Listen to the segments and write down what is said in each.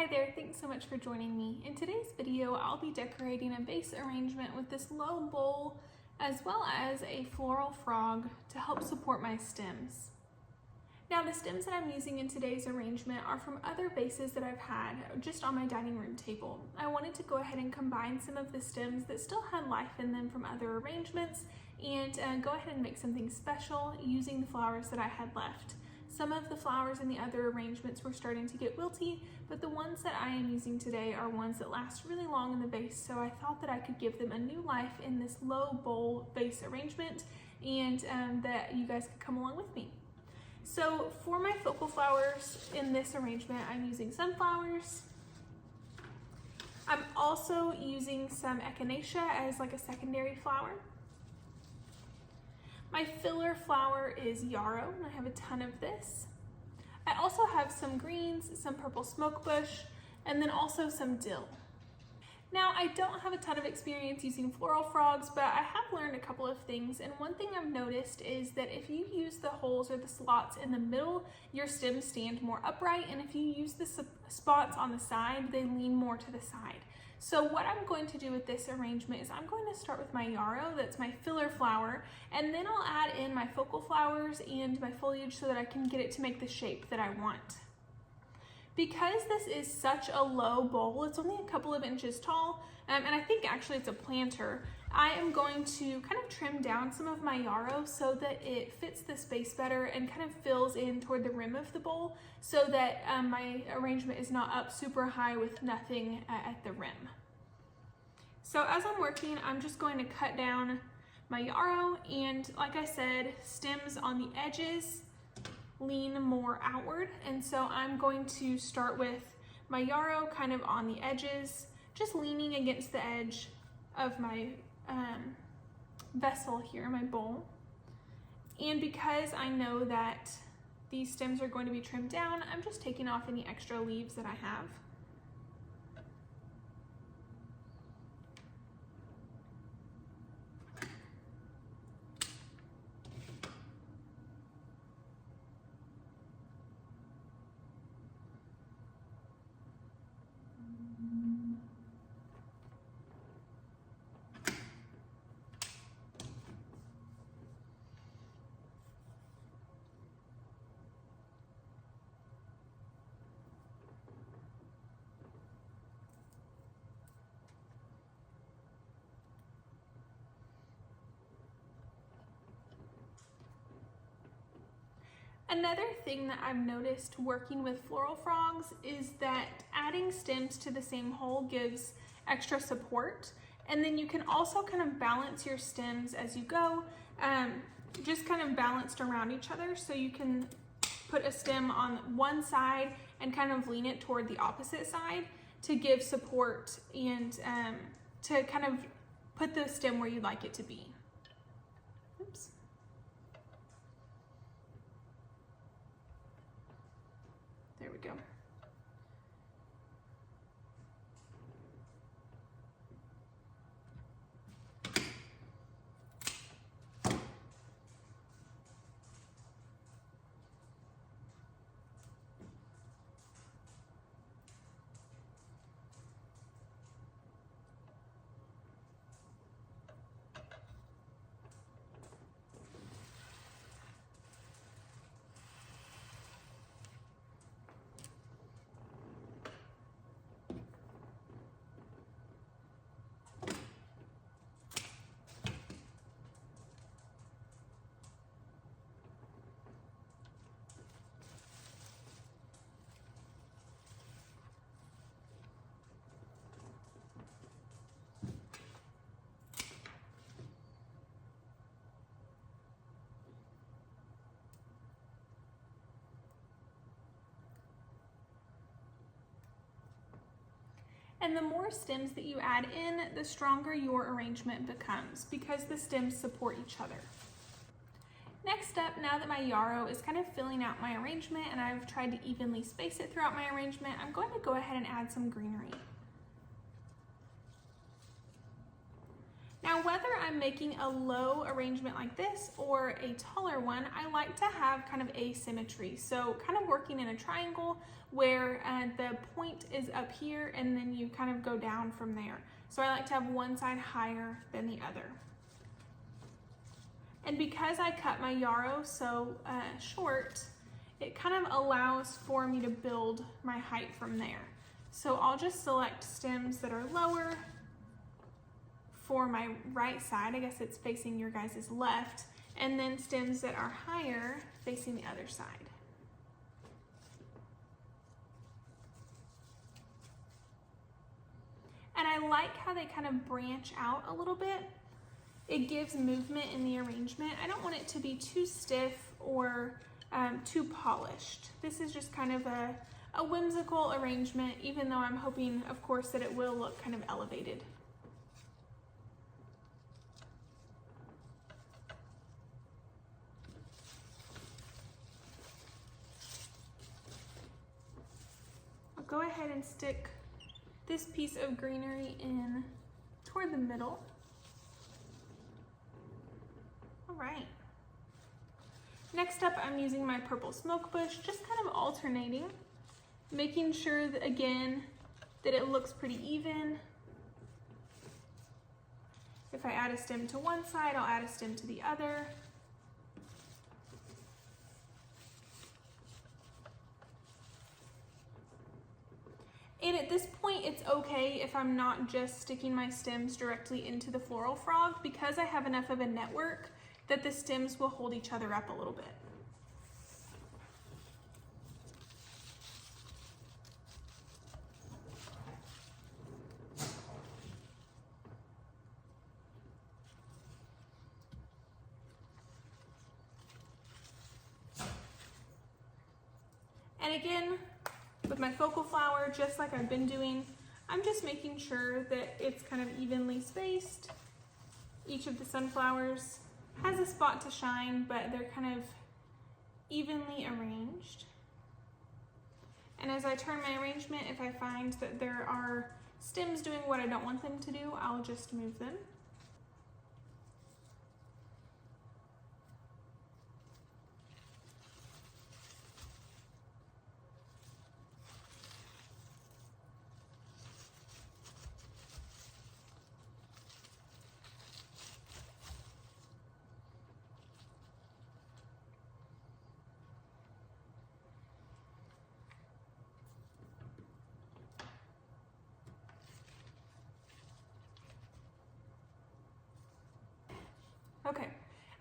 Hi there, thanks so much for joining me. In today's video, I'll be decorating a vase arrangement with this low bowl as well as a floral frog to help support my stems. Now the stems that I'm using in today's arrangement are from other vases that I've had just on my dining room table. I wanted to go ahead and combine some of the stems that still had life in them from other arrangements and go ahead and make something special using the flowers that I had left. Some of the flowers in the other arrangements were starting to get wilty, but the ones that I am using today are ones that last really long in the vase, so I thought that I could give them a new life in this low bowl vase arrangement and that you guys could come along with me. So for my focal flowers in this arrangement, I'm using sunflowers. I'm also using some echinacea as like a secondary flower. My filler flower is yarrow, and I have a ton of this. I also have some greens, some purple smoke bush, and then also some dill. Now, I don't have a ton of experience using floral frogs, but I have learned a couple of things, and one thing I've noticed is that if you use the holes or the slots in the middle, your stems stand more upright, and if you use the spots on the side, they lean more to the side. So what I'm going to do with this arrangement is I'm going to start with my yarrow, that's my filler flower, and then I'll add in my focal flowers and my foliage so that I can get it to make the shape that I want. Because this is such a low bowl, it's only a couple of inches tall, and I think actually it's a planter, I am going to kind of trim down some of my yarrow so that it fits the space better and kind of fills in toward the rim of the bowl so that my arrangement is not up super high with nothing at the rim. So as I'm working, I'm just going to cut down my yarrow, and like I said, stems on the edges lean more outward, and so I'm going to start with my yarrow kind of on the edges, just leaning against the edge of my vessel here, my bowl. And because I know that these stems are going to be trimmed down, I'm just taking off any extra leaves that I have. Another thing that I've noticed working with floral frogs is that adding stems to the same hole gives extra support, and then you can also kind of balance your stems as you go, just kind of balanced around each other, so you can put a stem on one side and kind of lean it toward the opposite side to give support and to kind of put the stem where you'd like it to be. Oops. There we go. And the more stems that you add in, the stronger your arrangement becomes because the stems support each other. Next up, now that my yarrow is kind of filling out my arrangement and I've tried to evenly space it throughout my arrangement, I'm going to go ahead and add some greenery. Now, whether I'm I'm making a low arrangement like this or a taller one, I like to have kind of asymmetry. So kind of working in a triangle where the point is up here and then you kind of go down from there. So I like to have one side higher than the other. And because I cut my yarrow so short, it kind of allows for me to build my height from there. So I'll just select stems that are lower for my right side, I guess it's facing your guys' left, and then stems that are higher facing the other side. And I like how they kind of branch out a little bit. It gives movement in the arrangement. I don't want it to be too stiff or too polished. This is just kind of a whimsical arrangement, even though I'm hoping, of course, that it will look kind of elevated. I'll go ahead and stick this piece of greenery in toward the middle. All right. Next up, I'm using my purple smoke bush, just kind of alternating, making sure that, again, that it looks pretty even. If I add a stem to one side, I'll add a stem to the other. And at this point, it's okay if I'm not just sticking my stems directly into the floral frog, because I have enough of a network that the stems will hold each other up a little bit. And again, with my focal flower, just like I've been doing, I'm just making sure that it's kind of evenly spaced. Each of the sunflowers has a spot to shine, but they're kind of evenly arranged. And as I turn my arrangement, if I find that there are stems doing what I don't want them to do, I'll just move them. Okay,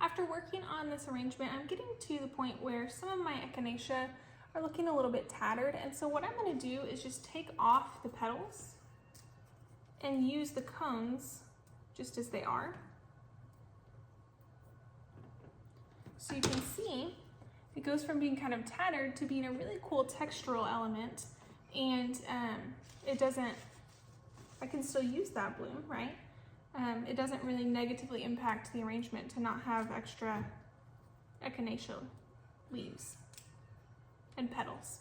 after working on this arrangement, I'm getting to the point where some of my echinacea are looking a little bit tattered, and so what I'm going to do is just take off the petals and use the cones just as they are. So you can see it goes from being kind of tattered to being a really cool textural element, and it doesn't, I can still use that bloom, right? It doesn't really negatively impact the arrangement to not have extra echinacea leaves and petals.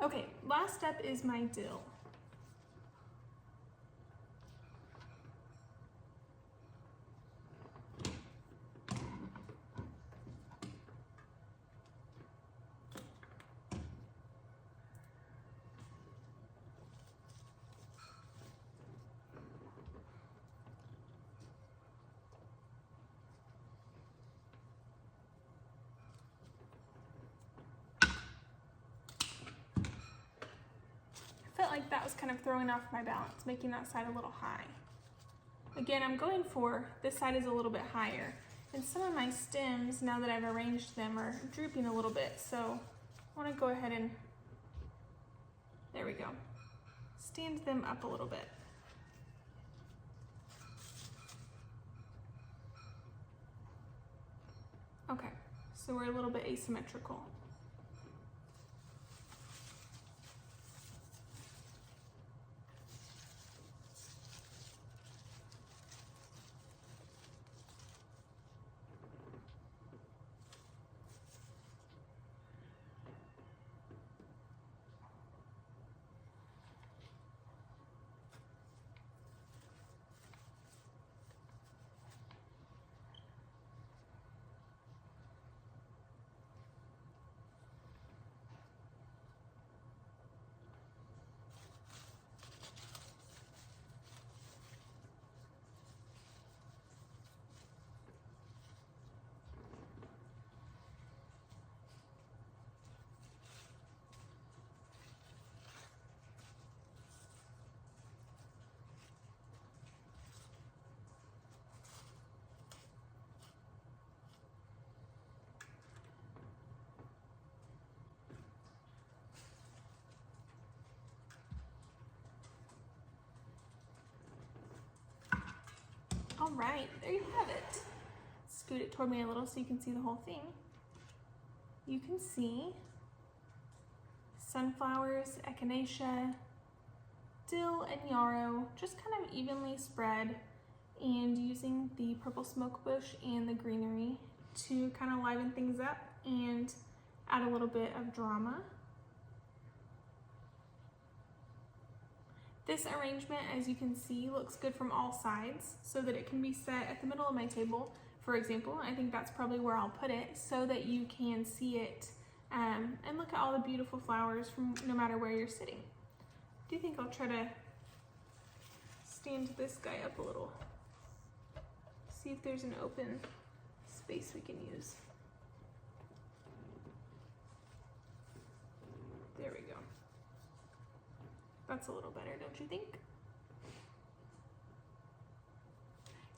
Okay, last step is my dill. Like that was kind of throwing off my balance, making that side a little high. Again, I'm going for this side is a little bit higher, and some of my stems, now that I've arranged them, are drooping a little bit, so I want to go ahead and, there we go, stand them up a little bit. Okay, so we're a little bit asymmetrical. right, there you have it. Scoot it toward me a little so you can see the whole thing. You can see sunflowers, echinacea, dill, and yarrow just kind of evenly spread, and using the purple smoke bush and the greenery to kind of liven things up and add a little bit of drama. This arrangement, as you can see, looks good from all sides so that it can be set at the middle of my table. For example, I think that's probably where I'll put it so that you can see it and look at all the beautiful flowers from no matter where you're sitting. I do think I'll try to stand this guy up a little. See if there's an open space we can use. There we go. That's a little better, don't you think?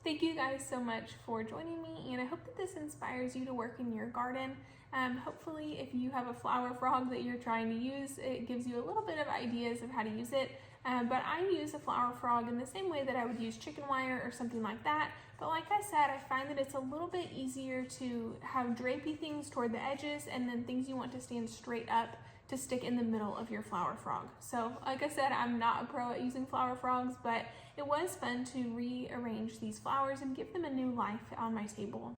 Thank you guys so much for joining me, and I hope that this inspires you to work in your garden. Hopefully, if you have a flower frog that you're trying to use, it gives you a little bit of ideas of how to use it. But I use a flower frog in the same way that I would use chicken wire or something like that. But like I said, I find that it's a little bit easier to have drapey things toward the edges and then things you want to stand straight up to stick in the middle of your flower frog. So like I said, I'm not a pro at using flower frogs, but it was fun to rearrange these flowers and give them a new life on my table.